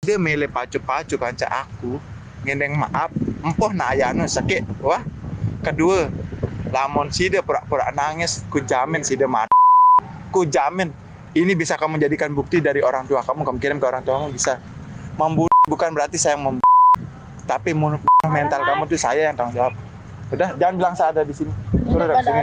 Dia mele pacu-pacu kanca aku ngendeng maaf empoh na ayano sakit wah kedua lamun sida pura-pura nangis ku jamin sida mati ku jamin ini bisa kamu jadikan bukti dari orang tua kamu kirim ke orang tuamu bisa membunuh bukan berarti saya membunuh tapi mental kamu tuh saya yang tanggung jawab udah jangan bilang saya ada di sini sudah dari sini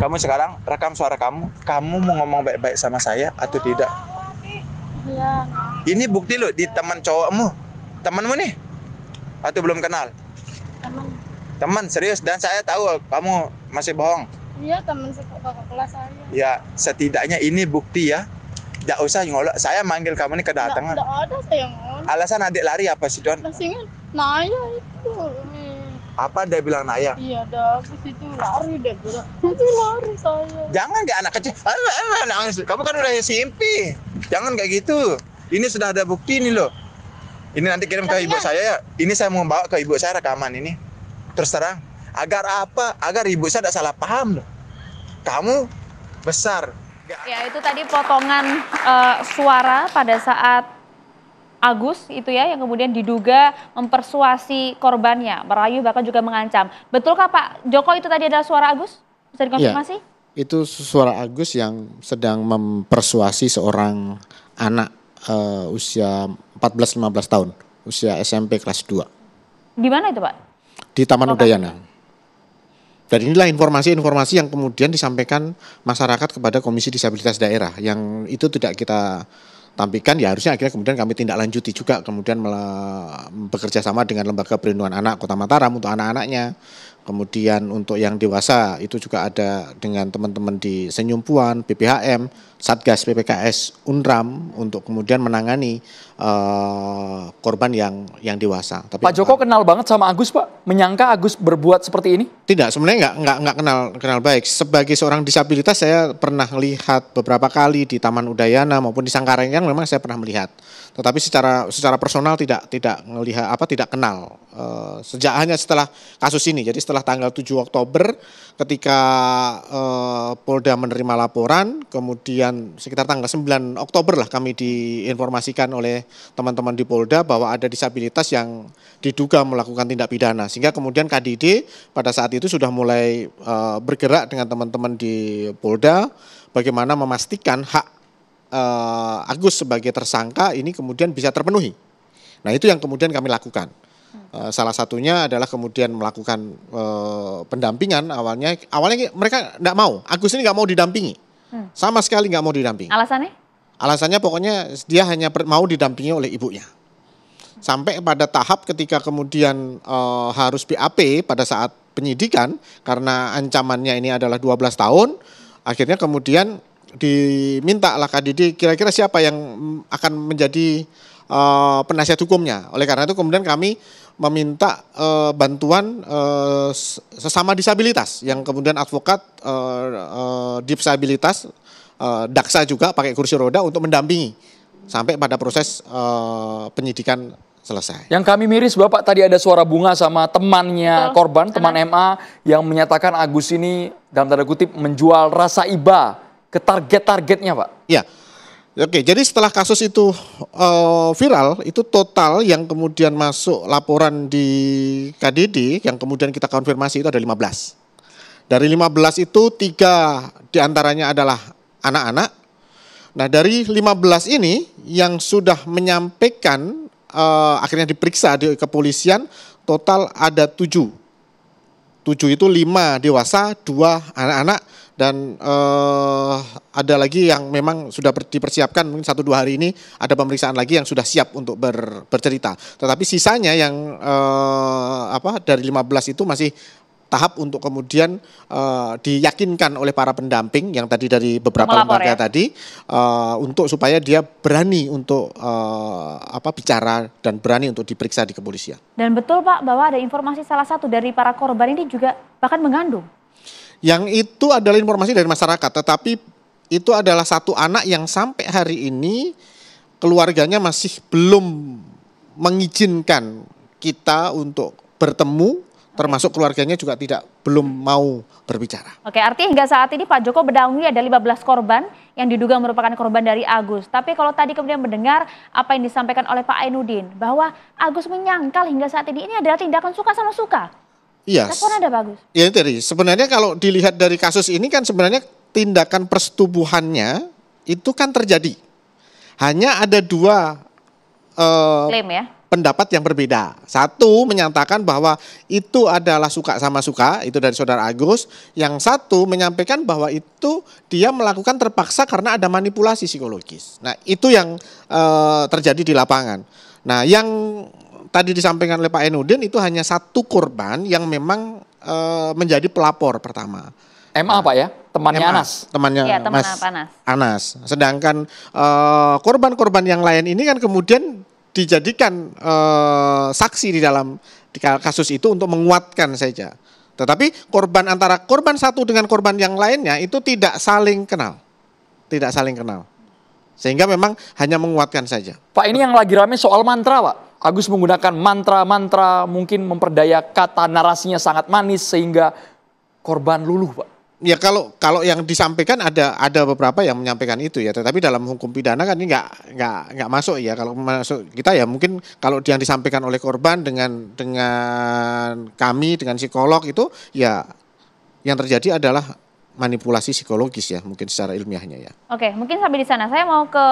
kamu sekarang rekam suara kamu mau ngomong baik-baik sama saya atau tidak. Iya. Ini bukti loh di teman cowokmu. Temanmu nih? Atau belum kenal? Teman, serius. Dan saya tahu kamu masih bohong. Iya, teman kakak kelas saya. Ya, setidaknya ini bukti ya. Tidak usah ngolok. Saya manggil kamu nih kedatangan. Tidak ada saya ngolok. Alasan adik lari apa sih, Don? Masingin Naya itu. Apa dia bilang Naya? Iya, dah habis itu lari deh. Itu lari saya. Jangan kayak anak kecil. Nangis. Kamu kan udah simpi. Jangan kayak gitu. Ini sudah ada bukti nih loh. Ini nanti kirim ke ibu saya ya. Ini saya mau bawa ke ibu saya rekaman ini. Terus terang. Agar apa? Agar ibu saya tidak salah paham loh. Kamu besar. Ya itu tadi potongan suara pada saat Agus itu ya yang kemudian diduga mempersuasi korbannya, merayu bahkan juga mengancam. Betulkah Pak Joko itu tadi adalah suara Agus? Bisa dikonfirmasi? Ya, itu suara Agus yang sedang mempersuasi seorang anak usia 14-15 tahun, usia SMP kelas 2. Di mana itu Pak? Di Taman Udayana. Dan inilah informasi-informasi yang kemudian disampaikan masyarakat kepada Komisi Disabilitas Daerah yang itu tidak kita tampilkan, ya harusnya akhirnya kemudian kami tindak lanjuti juga, kemudian bekerja sama dengan Lembaga Perlindungan Anak Kota Mataram untuk anak-anaknya. Kemudian untuk yang dewasa itu juga ada dengan teman-teman di Senyumpuan, BPHM, Satgas PPKS, UNRAM untuk kemudian menangani korban yang dewasa. Tapi Pak Joko kenal banget sama Agus Pak? Menyangka Agus berbuat seperti ini? Tidak, sebenarnya nggak kenal baik. Sebagai seorang disabilitas saya pernah melihat beberapa kali di Taman Udayana maupun di Sangkarenggang memang saya pernah melihat. Tetapi secara personal tidak melihat tidak kenal. Sejak hanya setelah kasus ini. Jadi setelah tanggal 7 Oktober ketika Polda menerima laporan, kemudian sekitar tanggal 9 Oktober lah kami diinformasikan oleh teman-teman di Polda bahwa ada disabilitas yang diduga melakukan tindak pidana. Sehingga kemudian KDD pada saat itu sudah mulai bergerak dengan teman-teman di Polda bagaimana memastikan hak Agus sebagai tersangka ini kemudian bisa terpenuhi. Nah itu yang kemudian kami lakukan. Salah satunya adalah kemudian melakukan pendampingan awalnya mereka tidak mau, Agus ini nggak mau didampingi, sama sekali nggak mau didampingi. Alasannya? Alasannya pokoknya dia hanya mau didampingi oleh ibunya. Sampai pada tahap ketika kemudian harus BAP pada saat penyidikan karena ancamannya ini adalah 12 tahun, akhirnya kemudian diminta lah KDD kira-kira siapa yang akan menjadi penasihat hukumnya. Oleh karena itu kemudian kami meminta bantuan sesama disabilitas yang kemudian advokat disabilitas daksa juga pakai kursi roda untuk mendampingi sampai pada proses penyidikan selesai. Yang kami miris Bapak tadi ada suara bunga sama temannya korban, teman MA yang menyatakan Agus ini dalam tanda kutip menjual rasa iba ke target-targetnya Pak. Ya. Oke, jadi setelah kasus itu viral, itu total yang kemudian masuk laporan di KDD, yang kemudian kita konfirmasi itu ada 15. Dari 15 itu 3 diantaranya adalah anak-anak. Nah dari 15 ini yang sudah menyampaikan, akhirnya diperiksa di kepolisian, total ada 7. 7 itu 5 dewasa, 2 anak-anak. Dan ada lagi yang memang sudah dipersiapkan mungkin 1-2 hari ini ada pemeriksaan lagi yang sudah siap untuk bercerita. Tetapi sisanya yang dari 15 itu masih tahap untuk kemudian diyakinkan oleh para pendamping yang tadi dari beberapa lembaga tadi untuk supaya dia berani untuk bicara dan berani untuk diperiksa di kepolisian. Dan betul Pak bahwa ada informasi salah satu dari para korban ini juga bahkan mengandung. Yang itu adalah informasi dari masyarakat, tetapi itu adalah satu anak yang sampai hari ini keluarganya masih belum mengizinkan kita untuk bertemu termasuk keluarganya juga belum mau berbicara. Oke, artinya hingga saat ini Pak Joko mengetahui ada 15 korban yang diduga merupakan korban dari Agus. Tapi kalau tadi kemudian mendengar apa yang disampaikan oleh Pak Ainuddin bahwa Agus menyangkal hingga saat ini adalah tindakan suka sama suka. Iya. Respon Anda Pak Agus? Ya tadi, sebenarnya kalau dilihat dari kasus ini kan sebenarnya tindakan persetubuhannya itu kan terjadi. Hanya ada dua Klaim ya? pendapat yang berbeda. Satu menyatakan bahwa itu adalah suka sama suka, itu dari saudara Agus. Yang satu menyampaikan bahwa itu dia melakukan terpaksa karena ada manipulasi psikologis. Nah itu yang terjadi di lapangan. Nah yang tadi disampaikan oleh Pak Ainuddin itu hanya satu korban yang memang menjadi pelapor pertama. MA Pak ya, temannya MA, Anas. Temannya Iya, teman Mas Anas. Anas. Sedangkan korban-korban yang lain ini kan kemudian dijadikan saksi di dalam kasus itu untuk menguatkan saja. Tetapi korban antara korban satu dengan korban yang lainnya itu tidak saling kenal. Tidak saling kenal. Sehingga memang hanya menguatkan saja. Pak, ini yang lagi rame soal mantra Pak. Agus menggunakan mantra-mantra, mungkin memperdaya kata, narasinya sangat manis sehingga korban luluh Pak. Ya kalau yang disampaikan ada beberapa yang menyampaikan itu ya, tetapi dalam hukum pidana kan ini nggak masuk ya. Kalau masuk kita ya mungkin kalau yang disampaikan oleh korban dengan kami dengan psikolog itu ya yang terjadi adalah manipulasi psikologis ya mungkin secara ilmiahnya ya. Oke, mungkin sampai di sana. Saya mau ke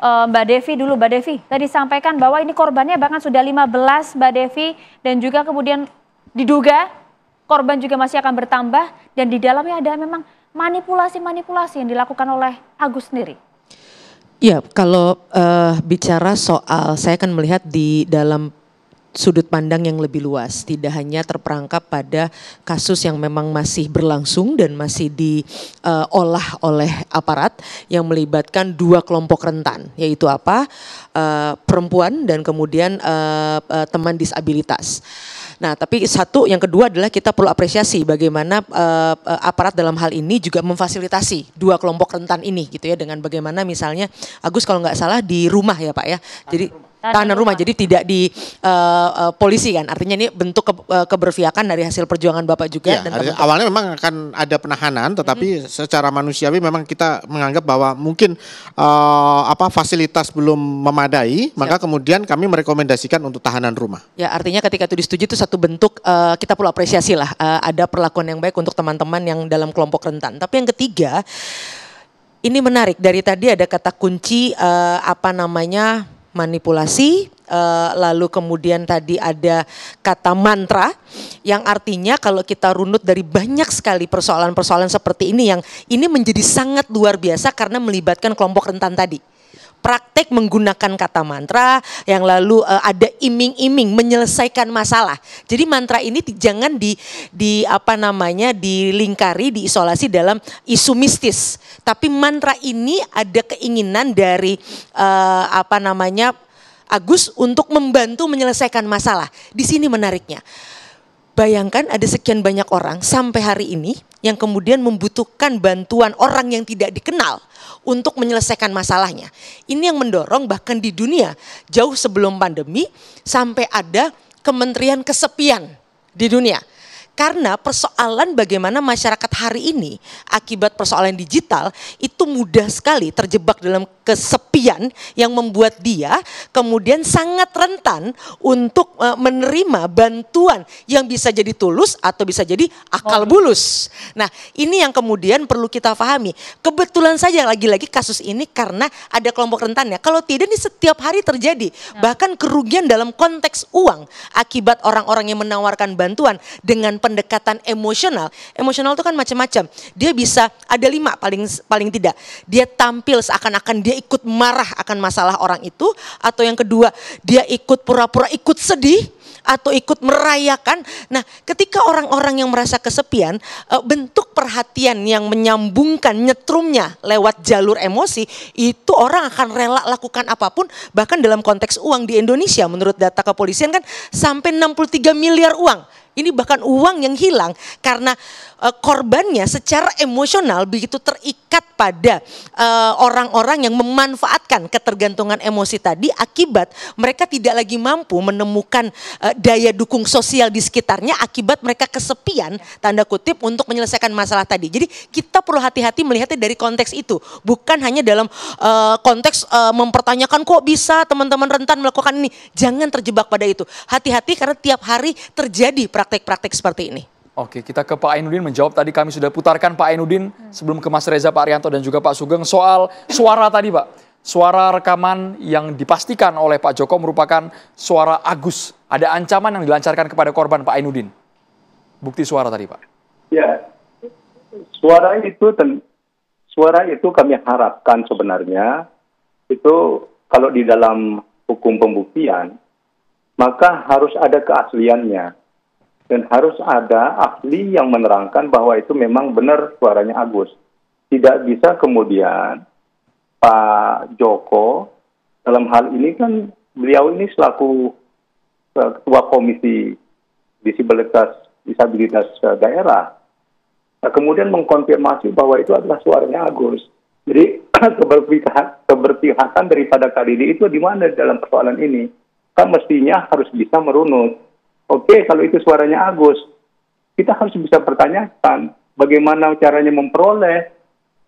Mbak Devi dulu. Mbak Devi, tadi sampaikan bahwa ini korbannya bahkan sudah 15 Mbak Devi dan juga kemudian diduga korban juga masih akan bertambah dan di dalamnya ada memang manipulasi-manipulasi yang dilakukan oleh Agus sendiri. Ya, kalau bicara soal, saya akan melihat di dalam sudut pandang yang lebih luas, tidak hanya terperangkap pada kasus yang memang masih berlangsung dan masih diolah oleh aparat yang melibatkan dua kelompok rentan, yaitu apa? Perempuan dan kemudian teman disabilitas. Nah, tapi yang kedua adalah kita perlu apresiasi bagaimana aparat dalam hal ini juga memfasilitasi dua kelompok rentan ini gitu ya, dengan bagaimana misalnya Agus kalau nggak salah di rumah ya Pak ya, jadi tahanan rumah, jadi tidak di polisi kan, artinya ini bentuk keberpihakan dari hasil perjuangan Bapak juga. Ya, dan teman-teman. awalnya memang akan ada penahanan, tetapi secara manusiawi memang kita menganggap bahwa mungkin fasilitas belum memadai, maka kemudian kami merekomendasikan untuk tahanan rumah. Ya, artinya ketika itu disetujui itu satu bentuk kita perlu apresiasi lah, ada perlakuan yang baik untuk teman-teman yang dalam kelompok rentan. Tapi yang ketiga, ini menarik, dari tadi ada kata kunci manipulasi, lalu kemudian tadi ada kata mantra yang artinya kalau kita runut dari banyak sekali persoalan-persoalan seperti ini yang ini menjadi sangat luar biasa karena melibatkan kelompok rentan tadi. Praktek menggunakan kata mantra yang lalu ada iming-iming menyelesaikan masalah. Jadi mantra ini jangan dilingkari, diisolasi dalam isu mistis. Tapi mantra ini ada keinginan dari Agus untuk membantu menyelesaikan masalah. Di sini menariknya. Bayangkan ada sekian banyak orang sampai hari ini yang kemudian membutuhkan bantuan orang yang tidak dikenal untuk menyelesaikan masalahnya. Ini yang mendorong bahkan di dunia jauh sebelum pandemi sampai ada kementerian kesepian di dunia. Karena persoalan bagaimana masyarakat hari ini akibat persoalan digital itu mudah sekali terjebak dalam kesepian yang membuat dia kemudian sangat rentan untuk menerima bantuan yang bisa jadi tulus atau bisa jadi akal bulus. Nah, ini yang kemudian perlu kita pahami. Kebetulan saja lagi-lagi kasus ini karena ada kelompok rentannya. Kalau tidak ini setiap hari terjadi. Bahkan kerugian dalam konteks uang akibat orang-orang yang menawarkan bantuan dengan pendekatan emosional. Emosional itu kan macam-macam. Dia bisa ada 5 paling tidak. Dia tampil seakan-akan dia ikut marah akan masalah orang itu, atau yang kedua dia ikut pura-pura ikut sedih atau ikut merayakan. Nah, ketika orang-orang yang merasa kesepian, bentuk perhatian yang menyambungkan nyetrumnya lewat jalur emosi, itu orang akan rela lakukan apapun. Bahkan dalam konteks uang di Indonesia menurut data kepolisian kan sampai 63 miliar uang Ini bahkan uang yang hilang karena korbannya secara emosional begitu terikat pada orang-orang yang memanfaatkan ketergantungan emosi tadi, akibat mereka tidak lagi mampu menemukan daya dukung sosial di sekitarnya, akibat mereka kesepian tanda kutip untuk menyelesaikan masalah tadi. Jadi kita perlu hati-hati melihatnya dari konteks itu, bukan hanya dalam konteks mempertanyakan kok bisa teman-teman rentan melakukan ini. Jangan terjebak pada itu. Hati-hati karena tiap hari terjadi praktek-praktek seperti ini. Oke, kita ke Pak Ainuddin menjawab. Tadi kami sudah putarkan Pak Ainuddin sebelum ke Mas Reza, Pak Arianto dan juga Pak Sugeng soal suara tadi, Pak. Suara rekaman yang dipastikan oleh Pak Joko merupakan suara Agus. Ada ancaman yang dilancarkan kepada korban, Pak Ainuddin. Bukti suara tadi, Pak. Ya, suara itu kami harapkan sebenarnya itu kalau di dalam hukum pembuktian maka harus ada keasliannya dan harus ada ahli yang menerangkan bahwa itu memang benar suaranya Agus. Tidak bisa kemudian Pak Joko dalam hal ini kan beliau ini selaku ketua komisi disabilitas daerah, kemudian mengkonfirmasi bahwa itu adalah suaranya Agus. Jadi keberpihakan daripada KDD itu di mana dalam persoalan ini? Kan mestinya harus bisa merunut. Oke, kalau itu suaranya Agus, kita harus bisa pertanyakan bagaimana caranya memperoleh,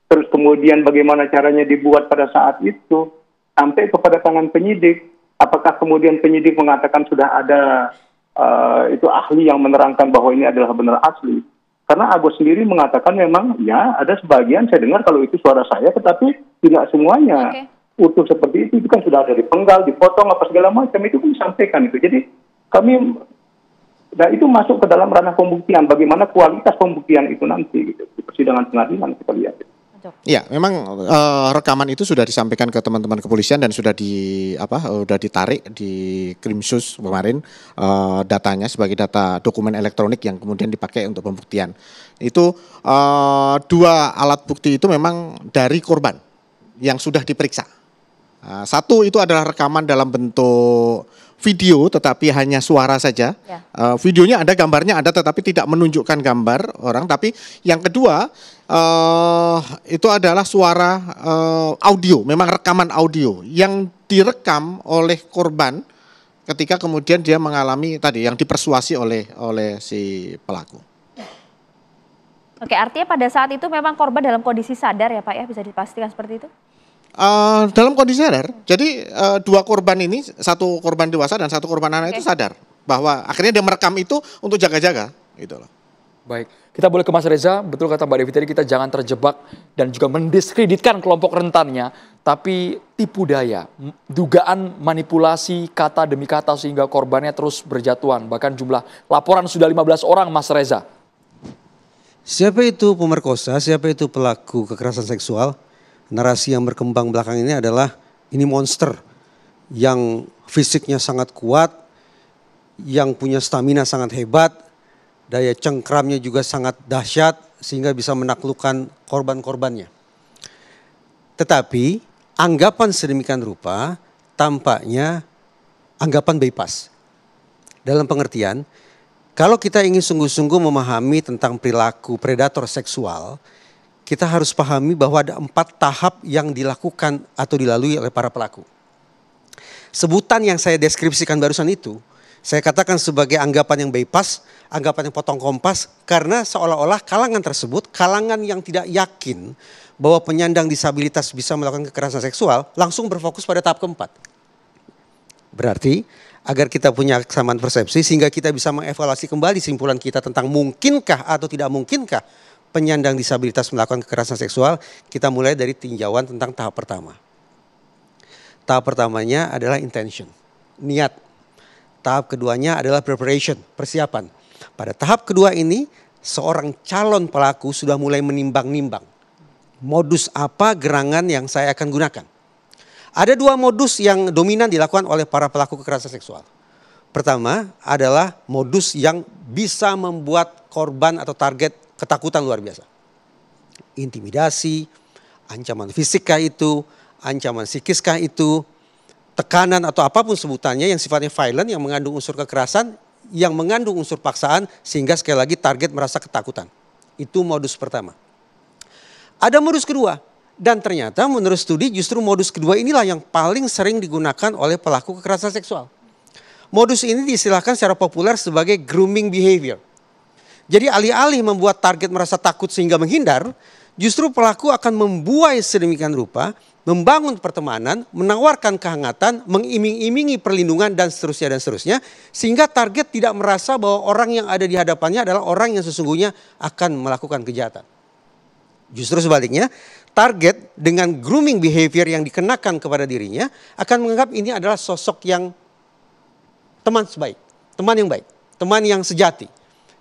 terus kemudian bagaimana caranya dibuat pada saat itu, sampai kepada tangan penyidik. Apakah kemudian penyidik mengatakan sudah ada itu ahli yang menerangkan bahwa ini adalah benar asli? Karena Agus sendiri mengatakan memang ya ada sebagian saya dengar kalau itu suara saya, tetapi tidak semuanya utuh seperti itu kan sudah ada dipenggal, dipotong apa segala macam, itu pun disampaikan itu. Jadi kami, nah itu masuk ke dalam ranah pembuktian, bagaimana kualitas pembuktian itu nanti gitu, di persidangan pengadilan kita lihat. Ya, memang rekaman itu sudah disampaikan ke teman-teman kepolisian dan sudah sudah ditarik di Krimsus kemarin datanya sebagai data dokumen elektronik yang kemudian dipakai untuk pembuktian. Itu dua alat bukti itu memang dari korban yang sudah diperiksa. Satu itu adalah rekaman dalam bentuk video tetapi hanya suara saja. Ya. Videonya ada, gambarnya ada tetapi tidak menunjukkan gambar orang. Tapi yang kedua itu adalah suara audio, memang rekaman audio yang direkam oleh korban ketika kemudian dia mengalami tadi yang dipersuasi oleh si pelaku. Oke, artinya pada saat itu memang korban dalam kondisi sadar ya Pak ya, bisa dipastikan seperti itu? Dalam kondisi sadar, jadi dua korban ini, satu korban dewasa dan satu korban anak itu sadar bahwa akhirnya dia merekam itu untuk jaga-jaga, gitu loh. Baik, kita boleh ke Mas Reza. Betul kata Mbak Devi tadi, kita jangan terjebak dan juga mendiskreditkan kelompok rentannya, tapi tipu daya, dugaan manipulasi kata demi kata sehingga korbannya terus berjatuhan. Bahkan jumlah laporan sudah 15 orang, Mas Reza. Siapa itu pemerkosa, siapa itu pelaku kekerasan seksual? Narasi yang berkembang belakang ini adalah ini monster yang fisiknya sangat kuat, yang punya stamina sangat hebat, daya cengkramnya juga sangat dahsyat sehingga bisa menaklukkan korban-korbannya. Tetapi anggapan sedemikian rupa tampaknya anggapan bypass. Dalam pengertian, kalau kita ingin sungguh-sungguh memahami tentang perilaku predator seksual, kita harus pahami bahwa ada 4 tahap yang dilakukan atau dilalui oleh para pelaku. Sebutan yang saya deskripsikan barusan itu, saya katakan sebagai anggapan yang bypass, anggapan yang potong kompas, karena seolah-olah kalangan tersebut, kalangan yang tidak yakin bahwa penyandang disabilitas bisa melakukan kekerasan seksual, langsung berfokus pada tahap keempat. Berarti, agar kita punya kesamaan persepsi, sehingga kita bisa mengevaluasi kembali simpulan kita tentang mungkinkah atau tidak mungkinkah penyandang disabilitas melakukan kekerasan seksual, kita mulai dari tinjauan tentang tahap pertama. Tahap pertamanya adalah intention, niat. Tahap keduanya adalah preparation, persiapan. Pada tahap kedua ini, seorang calon pelaku sudah mulai menimbang-nimbang. Modus apa gerangan yang saya akan gunakan? Ada 2 modus yang dominan dilakukan oleh para pelaku kekerasan seksual. Pertama adalah modus yang bisa membuat korban atau target ketakutan luar biasa. Intimidasi, ancaman fisikkah itu, ancaman psikiskah itu, tekanan atau apapun sebutannya yang sifatnya violent, yang mengandung unsur kekerasan, yang mengandung unsur paksaan sehingga sekali lagi target merasa ketakutan. Itu modus pertama. Ada modus kedua dan ternyata menurut studi justru modus kedua inilah yang paling sering digunakan oleh pelaku kekerasan seksual. Modus ini diistilahkan secara populer sebagai grooming behavior. Jadi alih-alih membuat target merasa takut sehingga menghindar, justru pelaku akan membuai sedemikian rupa, membangun pertemanan, menawarkan kehangatan, mengiming-imingi perlindungan dan seterusnya, sehingga target tidak merasa bahwa orang yang ada di hadapannya adalah orang yang sesungguhnya akan melakukan kejahatan. Justru sebaliknya, target dengan grooming behavior yang dikenakan kepada dirinya akan menganggap ini adalah sosok yang teman sebaik, teman yang baik, teman yang sejati.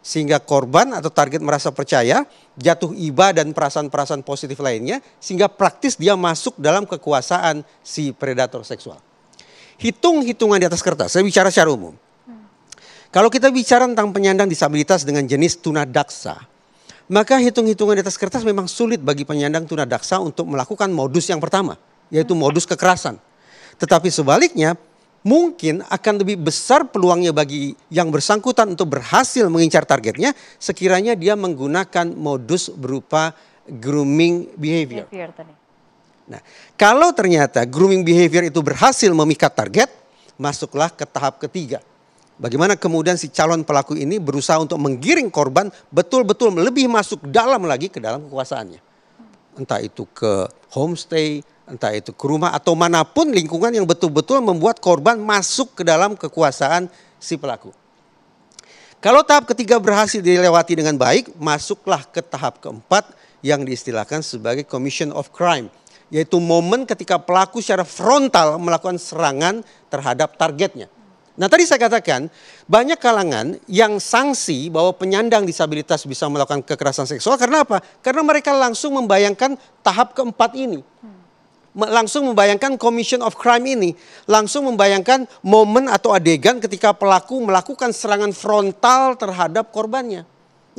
Sehingga korban atau target merasa percaya, jatuh iba dan perasaan-perasaan positif lainnya, sehingga praktis dia masuk dalam kekuasaan si predator seksual. Hitung-hitungan di atas kertas, saya bicara secara umum. Kalau kita bicara tentang penyandang disabilitas dengan jenis tunadaksa, maka hitung-hitungan di atas kertas memang sulit bagi penyandang tunadaksa untuk melakukan modus yang pertama, yaitu modus kekerasan. Tetapi sebaliknya, mungkin akan lebih besar peluangnya bagi yang bersangkutan untuk berhasil mengincar targetnya sekiranya dia menggunakan modus berupa grooming behavior. Nah, kalau ternyata grooming behavior itu berhasil memikat target, masuklah ke tahap ketiga. Bagaimana kemudian si calon pelaku ini berusaha untuk menggiring korban betul-betul lebih masuk dalam lagi ke dalam kekuasaannya. Entah itu ke homestay, entah itu ke rumah atau manapun lingkungan yang betul-betul membuat korban masuk ke dalam kekuasaan si pelaku. Kalau tahap ketiga berhasil dilewati dengan baik, masuklah ke tahap keempat yang diistilahkan sebagai commission of crime. Yaitu momen ketika pelaku secara frontal melakukan serangan terhadap targetnya. Nah tadi saya katakan banyak kalangan yang sanksi bahwa penyandang disabilitas bisa melakukan kekerasan seksual karena apa? Karena mereka langsung membayangkan tahap keempat ini. Langsung membayangkan commission of crime ini, langsung membayangkan momen atau adegan ketika pelaku melakukan serangan frontal terhadap korbannya.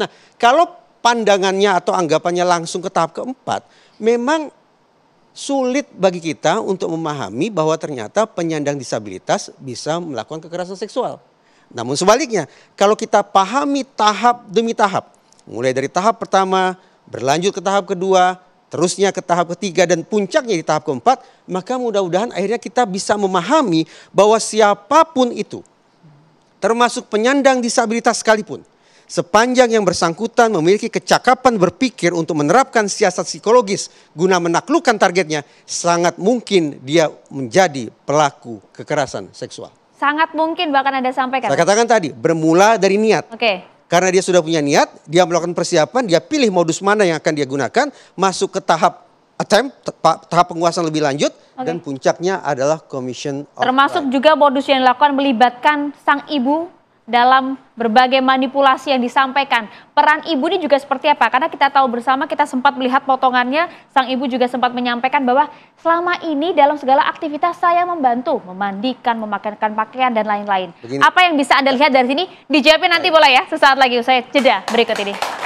Nah, kalau pandangannya atau anggapannya langsung ke tahap keempat, memang sulit bagi kita untuk memahami bahwa ternyata penyandang disabilitas bisa melakukan kekerasan seksual. Namun sebaliknya, kalau kita pahami tahap demi tahap, mulai dari tahap pertama, berlanjut ke tahap kedua, terusnya ke tahap ketiga dan puncaknya di tahap keempat, maka mudah-mudahan akhirnya kita bisa memahami bahwa siapapun itu, termasuk penyandang disabilitas sekalipun, sepanjang yang bersangkutan memiliki kecakapan berpikir untuk menerapkan siasat psikologis guna menaklukkan targetnya, sangat mungkin dia menjadi pelaku kekerasan seksual. Sangat mungkin bahkan Anda sampaikan. Saya katakan tadi, bermula dari niat. Oke. Karena dia sudah punya niat, dia melakukan persiapan, dia pilih modus mana yang akan dia gunakan, masuk ke tahap attempt, tahap penguasaan lebih lanjut, dan puncaknya adalah commission of termasuk crime. juga modus yang dilakukan melibatkan sang ibu dalam berbagai manipulasi yang disampaikan. Peran ibu ini juga seperti apa? Karena kita tahu bersama, kita sempat melihat potongannya, sang ibu juga sempat menyampaikan bahwa selama ini dalam segala aktivitas saya membantu, memandikan, memakaikan pakaian, dan lain-lain. Apa yang bisa Anda lihat dari sini? Dijawabin nanti boleh ya, sesaat lagi usai jeda berikut ini.